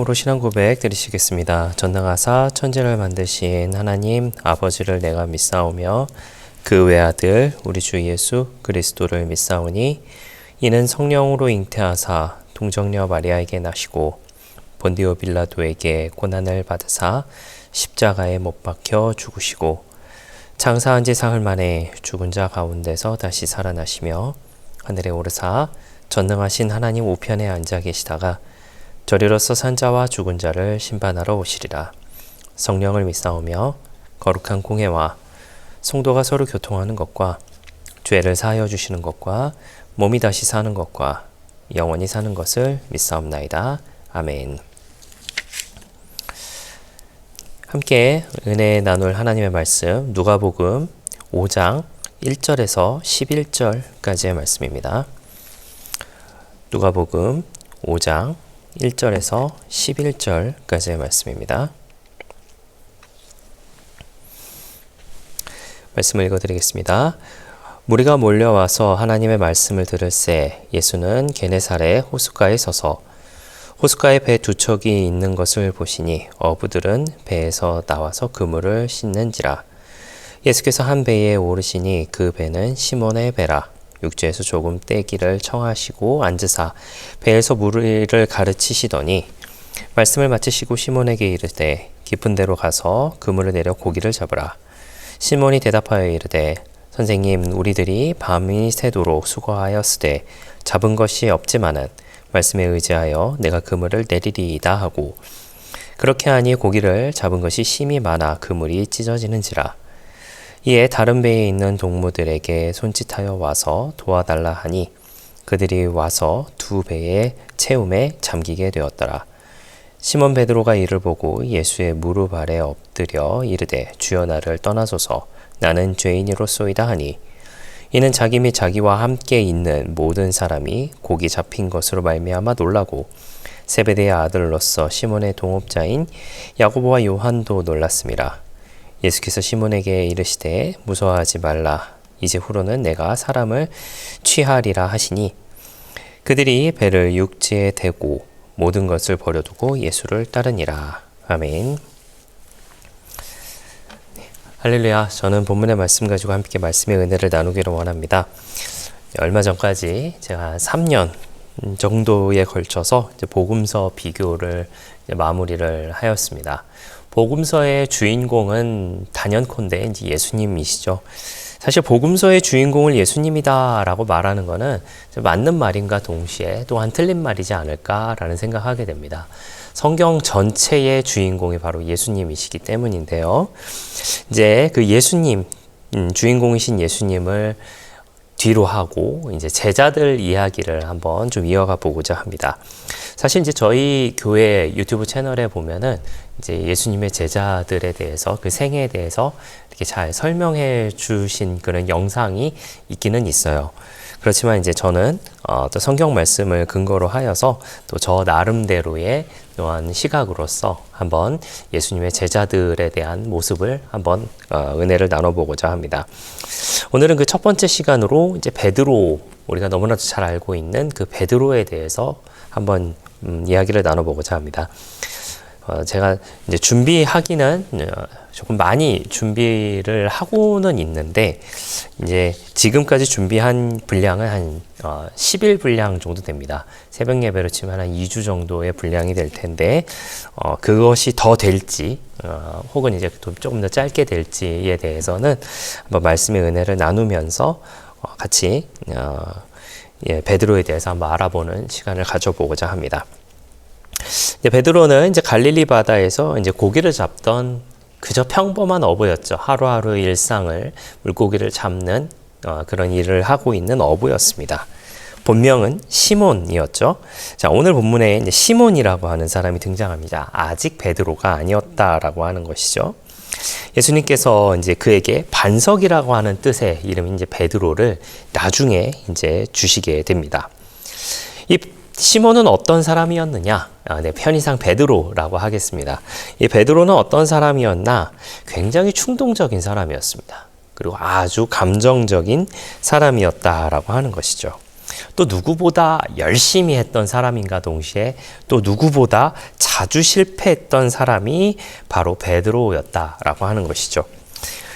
마지막으로 신앙 고백 드리시겠습니다. 전능하사 천지를 만드신 하나님 아버지를 내가 믿사오며 그 외아들 우리 주 예수 그리스도를 믿사오니 이는 성령으로 잉태하사 동정녀 마리아에게 나시고 본디오 빌라도에게 고난을 받으사 십자가에 못 박혀 죽으시고 장사한 지 사흘 만에 죽은 자 가운데서 다시 살아나시며 하늘에 오르사 전능하신 하나님 우편에 앉아 계시다가 저리로서 산자와 죽은 자를 심판하러 오시리라. 성령을 믿사오며 거룩한 공회와 성도가 서로 교통하는 것과 죄를 사하여 주시는 것과 몸이 다시 사는 것과 영원히 사는 것을 믿사옵나이다. 아멘. 함께 은혜 나눌 하나님의 말씀 누가복음 5장 1절에서 11절까지의 말씀입니다. 누가복음 5장 1절에서 11절까지의 말씀입니다. 말씀을 읽어드리겠습니다. 무리가 몰려와서 하나님의 말씀을 들을새 예수는 게네사렛 호숫가에 서서 호숫가에 배 두 척이 있는 것을 보시니 어부들은 배에서 나와서 그물을 씻는지라. 예수께서 한 배에 오르시니 그 배는 시몬의 배라. 육지에서 조금 떼기를 청하시고 앉으사 배에서 물을 가르치시더니 말씀을 마치시고 시몬에게 이르되 깊은 데로 가서 그물을 내려 고기를 잡으라. 시몬이 대답하여 이르되 선생님 우리들이 밤이 새도록 수고하였으되 잡은 것이 없지만은 말씀에 의지하여 내가 그물을 내리리이다 하고 그렇게 하니 고기를 잡은 것이 심히 많아 그물이 찢어지는지라. 이에 다른 배에 있는 동무들에게 손짓하여 와서 도와달라 하니 그들이 와서 두 배의 채움에 잠기게 되었더라. 시몬 베드로가 이를 보고 예수의 무릎 아래 엎드려 이르되 주여 나를 떠나소서 나는 죄인이로소이다 하니 이는 자기 및 자기와 함께 있는 모든 사람이 고기 잡힌 것으로 말미암아 놀라고 세베대의 아들로서 시몬의 동업자인 야고보와 요한도 놀랐음이라. 예수께서 시몬에게 이르시되 무서워하지 말라. 이제 후로는 내가 사람을 취하리라 하시니 그들이 배를 육지에 대고 모든 것을 버려두고 예수를 따르니라. 아멘. 할렐루야. 저는 본문의 말씀 가지고 함께 말씀의 은혜를 나누기를 원합니다. 얼마 전까지 제가 3년 정도에 걸쳐서 이제 복음서 비교를 이제 마무리를 하였습니다. 복음서의 주인공은 단연컨대 이제 예수님이시죠. 사실 복음서의 주인공을 예수님이다라고 말하는 것은 맞는 말인가 동시에 또한 틀린 말이지 않을까라는 생각하게 됩니다. 성경 전체의 주인공이 바로 예수님이시기 때문인데요. 이제 그 예수님, 주인공이신 예수님을 뒤로 하고 이제 제자들 이야기를 한번 좀 이어가 보고자 합니다. 사실 이제 저희 교회 유튜브 채널에 보면은 이제 예수님의 제자들에 대해서 그 생애에 대해서 이렇게 잘 설명해 주신 그런 영상이 있기는 있어요. 그렇지만 이제 저는 또 성경 말씀을 근거로 하여서 또 저 나름대로의 또한 시각으로서 한번 예수님의 제자들에 대한 모습을 한번 은혜를 나눠보고자 합니다. 오늘은 그 첫 번째 시간으로 이제 베드로, 우리가 너무나도 잘 알고 있는 그 베드로에 대해서 한번 이야기를 나눠보고자 합니다. 제가 이제 준비하기는 조금 많이 준비를 하고는 있는데 이제 지금까지 준비한 분량은 한 10일 분량 정도 됩니다. 새벽 예배로 치면 한 2주 정도의 분량이 될 텐데 그것이 더 될지 혹은 이제 조금 더 짧게 될지에 대해서는 한번 말씀의 은혜를 나누면서 같이 베드로에 대해서 한번 알아보는 시간을 가져보고자 합니다. 이제 베드로는 이제 갈릴리 바다에서 이제 고기를 잡던 그저 평범한 어부였죠. 하루하루 일상을 물고기를 잡는 그런 일을 하고 있는 어부였습니다. 본명은 시몬이었죠. 자, 오늘 본문에 이제 시몬이라고 하는 사람이 등장합니다. 아직 베드로가 아니었다라고 하는 것이죠. 예수님께서 이제 그에게 반석이라고 하는 뜻의 이름인 이제 베드로를 나중에 이제 주시게 됩니다. 이 시몬은 어떤 사람이었느냐? 편의상 베드로라고 하겠습니다. 이 베드로는 어떤 사람이었나? 굉장히 충동적인 사람이었습니다. 그리고 아주 감정적인 사람이었다라고 하는 것이죠. 또 누구보다 열심히 했던 사람인가 동시에 또 누구보다 자주 실패했던 사람이 바로 베드로였다라고 하는 것이죠.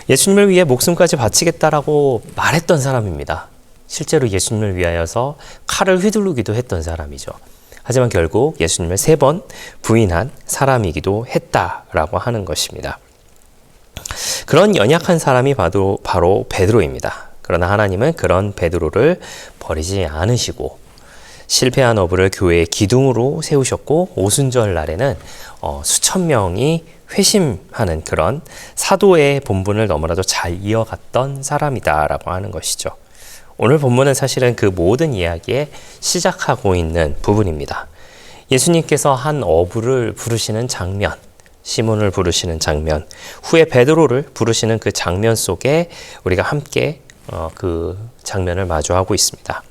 예수님을 위해 목숨까지 바치겠다라고 말했던 사람입니다. 실제로 예수님을 위하여서 칼을 휘두르기도 했던 사람이죠. 하지만 결국 예수님을 3번 부인한 사람이기도 했다라고 하는 것입니다. 그런 연약한 사람이 바로 베드로입니다. 그러나 하나님은 그런 베드로를 버리지 않으시고 실패한 어부를 교회의 기둥으로 세우셨고 오순절 날에는 수천 명이 회심하는 그런 사도의 본분을 너무나도 잘 이어갔던 사람이다라고 하는 것이죠. 오늘 본문은 사실은 그 모든 이야기에 시작하고 있는 부분입니다. 예수님께서 한 어부를 부르시는 장면, 시몬을 부르시는 장면, 후에 베드로를 부르시는 그 장면 속에 우리가 함께 그 장면을 마주하고 있습니다.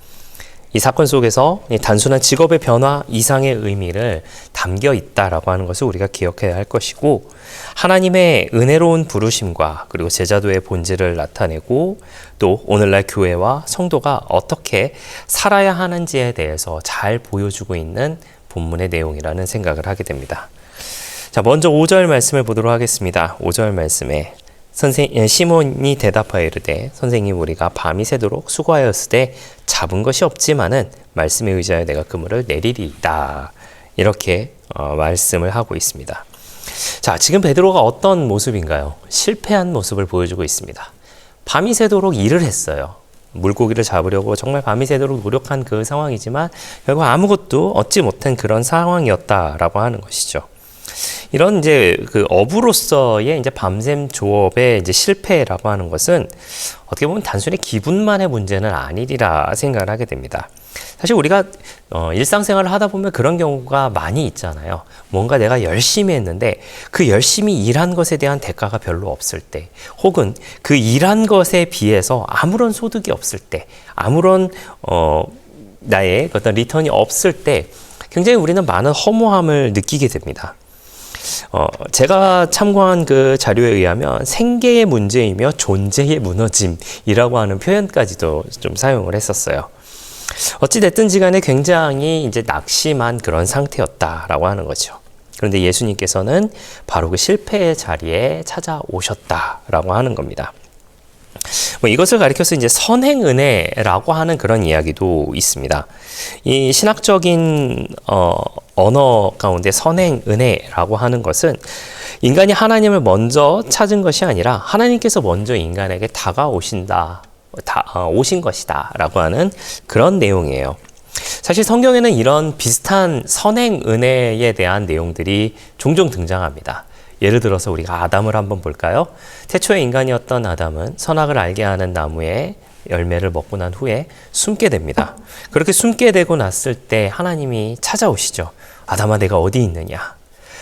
이 사건 속에서 단순한 직업의 변화 이상의 의미를 담겨 있다라고 하는 것을 우리가 기억해야 할 것이고, 하나님의 은혜로운 부르심과 그리고 제자도의 본질을 나타내고 또 오늘날 교회와 성도가 어떻게 살아야 하는지에 대해서 잘 보여주고 있는 본문의 내용이라는 생각을 하게 됩니다. 자, 먼저 5절 말씀을 보도록 하겠습니다. 5절 말씀에 시몬이 대답하여 이르되 선생님, 우리가 밤이 새도록 수고하였으되 잡은 것이 없지만은 말씀에 의지하여 내가 그물을 내리리이다, 이렇게 말씀을 하고 있습니다. 자, 지금 베드로가 어떤 모습인가요? 실패한 모습을 보여주고 있습니다. 밤이 새도록 일을 했어요. 물고기를 잡으려고 정말 밤이 새도록 노력한 그 상황이지만 결국 아무것도 얻지 못한 그런 상황이었다라고 하는 것이죠. 이런 이제 그 어부로서의 이제 밤샘 조업의 이제 실패라고 하는 것은 어떻게 보면 단순히 기분만의 문제는 아니리라 생각을 하게 됩니다. 사실 우리가 일상생활을 하다 보면 그런 경우가 많이 있잖아요. 뭔가 내가 열심히 했는데 그 열심히 일한 것에 대한 대가가 별로 없을 때, 혹은 그 일한 것에 비해서 아무런 소득이 없을 때, 아무런 나의 어떤 리턴이 없을 때 굉장히 우리는 많은 허무함을 느끼게 됩니다. 제가 참고한 그 자료에 의하면 생계의 문제이며 존재의 무너짐이라고 하는 표현까지도 좀 사용을 했었어요. 어찌됐든 간에 굉장히 이제 낙심한 그런 상태였다라고 하는 거죠. 그런데 예수님께서는 바로 그 실패의 자리에 찾아오셨다라고 하는 겁니다. 이것을 가리켜서 이제 선행은혜라고 하는 그런 이야기도 있습니다. 이 신학적인 언어 가운데 선행은혜라고 하는 것은 인간이 하나님을 먼저 찾은 것이 아니라 하나님께서 먼저 인간에게 오신 것이다 라고 하는 그런 내용이에요. 사실 성경에는 이런 비슷한 선행은혜에 대한 내용들이 종종 등장합니다. 예를 들어서 우리가 아담을 한번 볼까요? 태초의 인간이었던 아담은 선악을 알게 하는 나무의 열매를 먹고 난 후에 숨게 됩니다. 그렇게 숨게 되고 났을 때 하나님이 찾아오시죠. 아담아, 내가 어디 있느냐?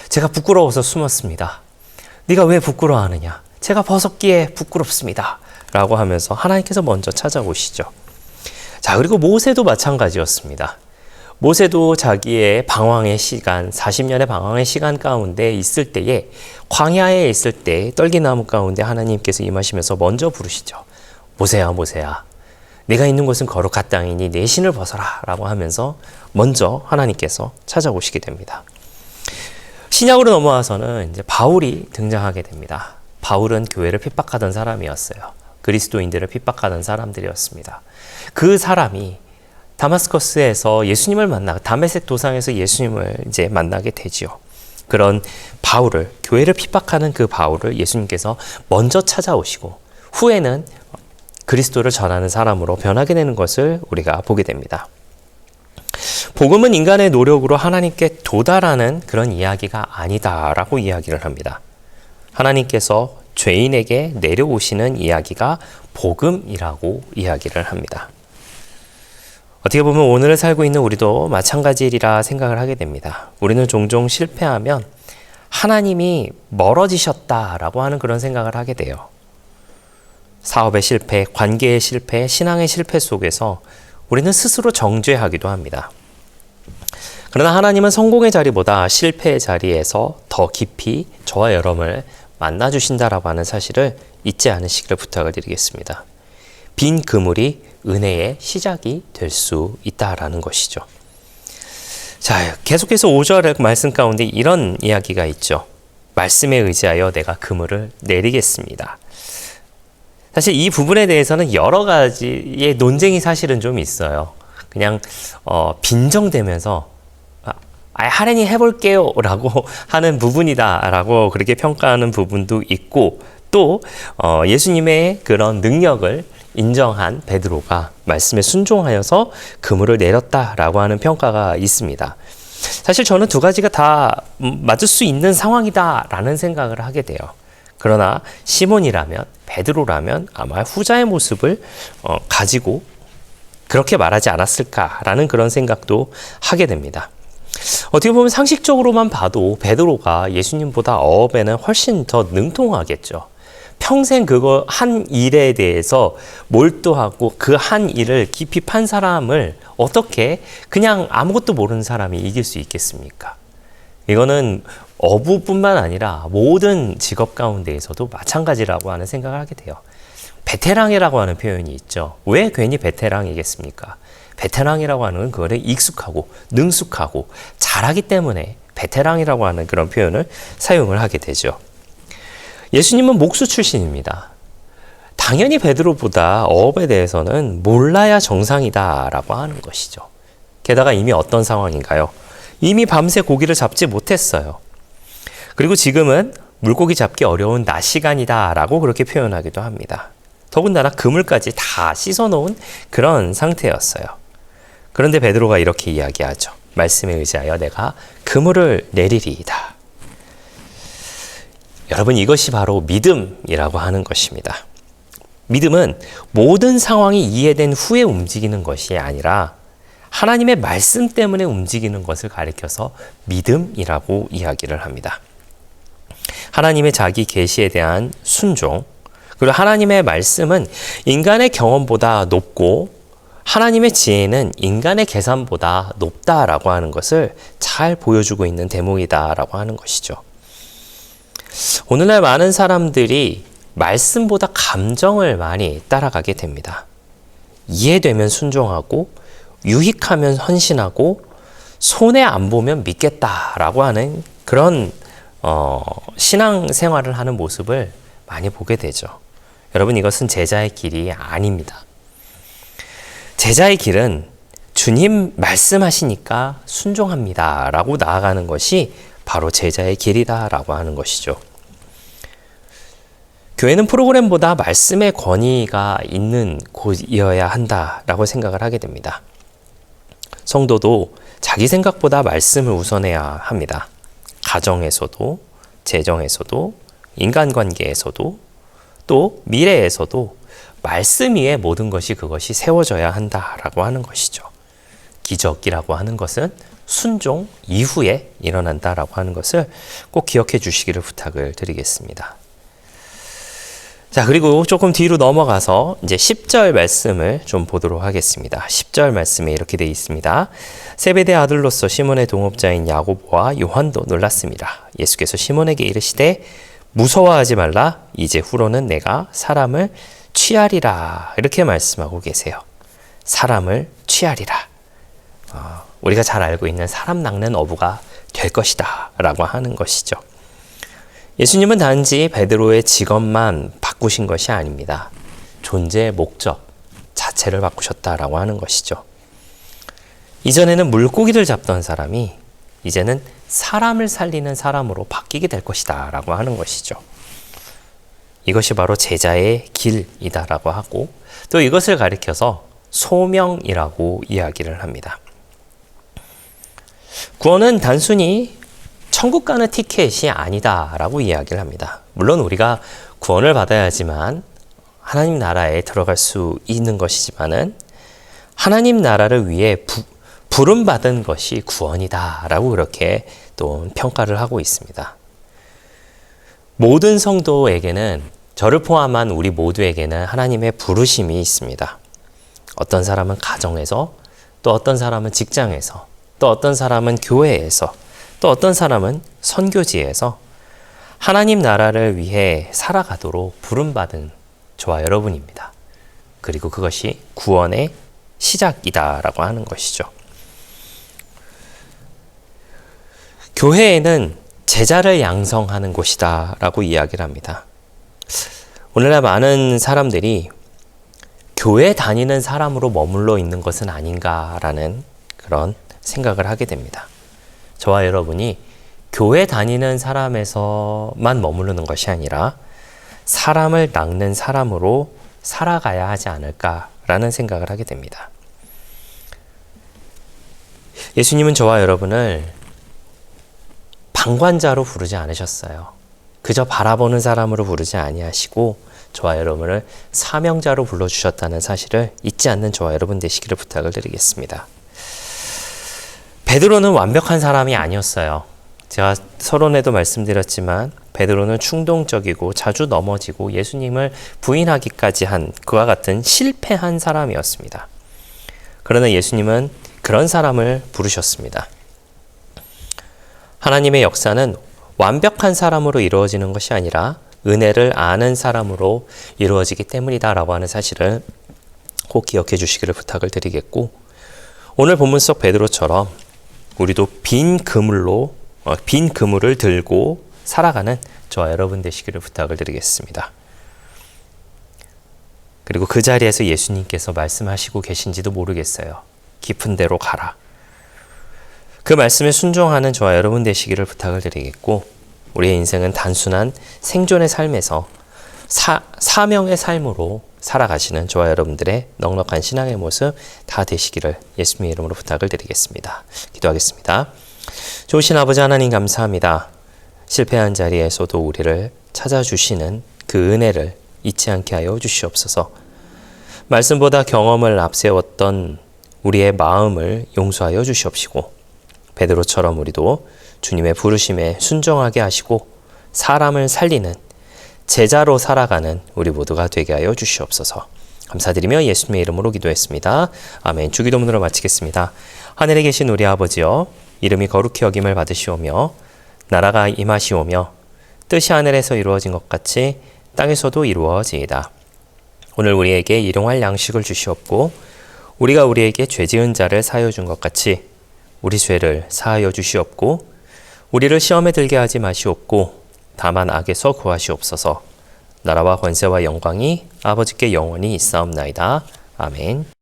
제가 부끄러워서 숨었습니다. 네가 왜 부끄러워하느냐? 제가 벗었기에 부끄럽습니다. 라고 하면서 하나님께서 먼저 찾아오시죠. 자, 그리고 모세도 마찬가지였습니다. 모세도 자기의 방황의 시간, 40년의 방황의 시간 가운데 있을 때에, 광야에 있을 때 떨기나무 가운데 하나님께서 임하시면서 먼저 부르시죠. 모세야, 모세야, 네가 있는 곳은 거룩한 땅이니 내 신을 벗어라 라고 하면서 먼저 하나님께서 찾아오시게 됩니다. 신약으로 넘어와서는 이제 바울이 등장하게 됩니다. 바울은 교회를 핍박하던 사람이었어요. 그리스도인들을 핍박하던 사람들이었습니다. 그 사람이 다마스커스에서 예수님을 다메섹 도상에서 예수님을 이제 만나게 되지요. 그런 바울을, 교회를 핍박하는 그 바울을 예수님께서 먼저 찾아오시고 후에는 그리스도를 전하는 사람으로 변하게 되는 것을 우리가 보게 됩니다. 복음은 인간의 노력으로 하나님께 도달하는 그런 이야기가 아니다라고 이야기를 합니다. 하나님께서 죄인에게 내려오시는 이야기가 복음이라고 이야기를 합니다. 어떻게 보면 오늘을 살고 있는 우리도 마찬가지리라 생각을 하게 됩니다. 우리는 종종 실패하면 하나님이 멀어지셨다라고 하는 그런 생각을 하게 돼요. 사업의 실패, 관계의 실패, 신앙의 실패 속에서 우리는 스스로 정죄하기도 합니다. 그러나 하나님은 성공의 자리보다 실패의 자리에서 더 깊이 저와 여러분을 만나주신다라고 하는 사실을 잊지 않으시기를 부탁을 드리겠습니다. 빈 그물이 은혜의 시작이 될 수 있다라는 것이죠. 자, 계속해서 5절 말씀 가운데 이런 이야기가 있죠. 말씀에 의지하여 내가 그물을 내리겠습니다. 사실 이 부분에 대해서는 여러 가지의 논쟁이 사실은 좀 있어요. 그냥 빈정대면서 하나님 해볼게요 라고 하는 부분이다 라고 그렇게 평가하는 부분도 있고, 또 예수님의 그런 능력을 인정한 베드로가 말씀에 순종하여서 그물을 내렸다라고 하는 평가가 있습니다. 사실 저는 두 가지가 다 맞을 수 있는 상황이다라는 생각을 하게 돼요. 그러나 시몬이라면, 베드로라면 아마 후자의 모습을 가지고 그렇게 말하지 않았을까라는 그런 생각도 하게 됩니다. 어떻게 보면 상식적으로만 봐도 베드로가 예수님보다 어업에는 훨씬 더 능통하겠죠. 평생 그거 한 일에 대해서 몰두하고 그 한 일을 깊이 판 사람을 어떻게 그냥 아무것도 모르는 사람이 이길 수 있겠습니까? 이거는 어부뿐만 아니라 모든 직업 가운데에서도 마찬가지라고 하는 생각을 하게 돼요. 베테랑이라고 하는 표현이 있죠. 왜 괜히 베테랑이겠습니까? 베테랑이라고 하는 건 그거를 익숙하고 능숙하고 잘하기 때문에 베테랑이라고 하는 그런 표현을 사용을 하게 되죠. 예수님은 목수 출신입니다. 당연히 베드로보다 어업에 대해서는 몰라야 정상이다라고 하는 것이죠. 게다가 이미 어떤 상황인가요? 이미 밤새 고기를 잡지 못했어요. 그리고 지금은 물고기 잡기 어려운 낮 시간이다라고 그렇게 표현하기도 합니다. 더군다나 그물까지 다 씻어놓은 그런 상태였어요. 그런데 베드로가 이렇게 이야기하죠. 말씀에 의지하여 내가 그물을 내리리이다. 여러분, 이것이 바로 믿음이라고 하는 것입니다. 믿음은 모든 상황이 이해된 후에 움직이는 것이 아니라 하나님의 말씀 때문에 움직이는 것을 가리켜서 믿음이라고 이야기를 합니다. 하나님의 자기 계시에 대한 순종, 그리고 하나님의 말씀은 인간의 경험보다 높고 하나님의 지혜는 인간의 계산보다 높다라고 하는 것을 잘 보여주고 있는 대목이다라고 하는 것이죠. 오늘날 많은 사람들이 말씀보다 감정을 많이 따라가게 됩니다. 이해되면 순종하고 유익하면 헌신하고 손해 안 보면 믿겠다라고 하는 그런 신앙생활을 하는 모습을 많이 보게 되죠. 여러분, 이것은 제자의 길이 아닙니다. 제자의 길은 주님 말씀하시니까 순종합니다 라고 나아가는 것이 바로 제자의 길이다라고 하는 것이죠. 교회는 프로그램보다 말씀의 권위가 있는 곳이어야 한다라고 생각을 하게 됩니다. 성도도 자기 생각보다 말씀을 우선해야 합니다. 가정에서도, 재정에서도, 인간관계에서도, 또 미래에서도 말씀 위에 모든 것이 그것이 세워져야 한다라고 하는 것이죠. 기적이라고 하는 것은 순종 이후에 일어난다라고 하는 것을 꼭 기억해 주시기를 부탁을 드리겠습니다. 자, 그리고 조금 뒤로 넘어가서 이제 10절 말씀을 좀 보도록 하겠습니다. 10절 말씀에 이렇게 되어 있습니다. 세베대 아들로서 시몬의 동업자인 야고보와 요한도 놀랐습니다. 예수께서 시몬에게 이르시되 무서워하지 말라. 이제 후로는 내가 사람을 취하리라. 이렇게 말씀하고 계세요. 사람을 취하리라. 우리가 잘 알고 있는 사람 낚는 어부가 될 것이다 라고 하는 것이죠. 예수님은 단지 베드로의 직업만 바꾸신 것이 아닙니다. 존재의 목적 자체를 바꾸셨다라고 하는 것이죠. 이전에는 물고기를 잡던 사람이 이제는 사람을 살리는 사람으로 바뀌게 될 것이다 라고 하는 것이죠. 이것이 바로 제자의 길이다라고 하고, 또 이것을 가리켜서 소명이라고 이야기를 합니다. 구원은 단순히 천국 가는 티켓이 아니다라고 이야기를 합니다. 물론 우리가 구원을 받아야지만 하나님 나라에 들어갈 수 있는 것이지만은 하나님 나라를 위해 부름받은 것이 구원이다라고 그렇게 또 평가를 하고 있습니다. 모든 성도에게는, 저를 포함한 우리 모두에게는 하나님의 부르심이 있습니다. 어떤 사람은 가정에서, 또 어떤 사람은 직장에서, 또 어떤 사람은 교회에서, 또 어떤 사람은 선교지에서 하나님 나라를 위해 살아가도록 부름받은 저와 여러분입니다. 그리고 그것이 구원의 시작이다라고 하는 것이죠. 교회에는 제자를 양성하는 곳이다라고 이야기를 합니다. 오늘날 많은 사람들이 교회 다니는 사람으로 머물러 있는 것은 아닌가라는 그런 생각을 하게 됩니다. 저와 여러분이 교회 다니는 사람에서만 머무르는 것이 아니라 사람을 낚는 사람으로 살아가야 하지 않을까라는 생각을 하게 됩니다. 예수님은 저와 여러분을 방관자로 부르지 않으셨어요. 그저 바라보는 사람으로 부르지 아니하시고 저와 여러분을 사명자로 불러주셨다는 사실을 잊지 않는 저와 여러분 되시기를 부탁을 드리겠습니다. 베드로는 완벽한 사람이 아니었어요. 제가 서론에도 말씀드렸지만 베드로는 충동적이고 자주 넘어지고 예수님을 부인하기까지 한 그와 같은 실패한 사람이었습니다. 그러나 예수님은 그런 사람을 부르셨습니다. 하나님의 역사는 완벽한 사람으로 이루어지는 것이 아니라 은혜를 아는 사람으로 이루어지기 때문이다라고 하는 사실을 꼭 기억해 주시기를 부탁을 드리겠고, 오늘 본문 속 베드로처럼 우리도 빈 그물을 들고 살아가는 저와 여러분 되시기를 부탁을 드리겠습니다. 그리고 그 자리에서 예수님께서 말씀하시고 계신지도 모르겠어요. 깊은 데로 가라. 그 말씀에 순종하는 저와 여러분 되시기를 부탁을 드리겠고, 우리의 인생은 단순한 생존의 삶에서 사명의 삶으로 살아가시는 저와 여러분들의 넉넉한 신앙의 모습 다 되시기를 예수님의 이름으로 부탁을 드리겠습니다. 기도하겠습니다. 좋으신 아버지 하나님 감사합니다. 실패한 자리에서도 우리를 찾아주시는 그 은혜를 잊지 않게 하여 주시옵소서. 말씀보다 경험을 앞세웠던 우리의 마음을 용서하여 주시옵시고, 베드로처럼 우리도 주님의 부르심에 순종하게 하시고 사람을 살리는 제자로 살아가는 우리 모두가 되게 하여 주시옵소서. 감사드리며 예수님의 이름으로 기도했습니다. 아멘. 주기도문으로 마치겠습니다. 하늘에 계신 우리 아버지여, 이름이 거룩히 여김을 받으시오며 나라가 임하시오며 뜻이 하늘에서 이루어진 것 같이 땅에서도 이루어지이다. 오늘 우리에게 일용할 양식을 주시옵고 우리가 우리에게 죄 지은 자를 사하여 준 것 같이 우리 죄를 사하여 주시옵고 우리를 시험에 들게 하지 마시옵고 다만 악에서 구하시옵소서. 나라와 권세와 영광이 아버지께 영원히 있사옵나이다. 아멘.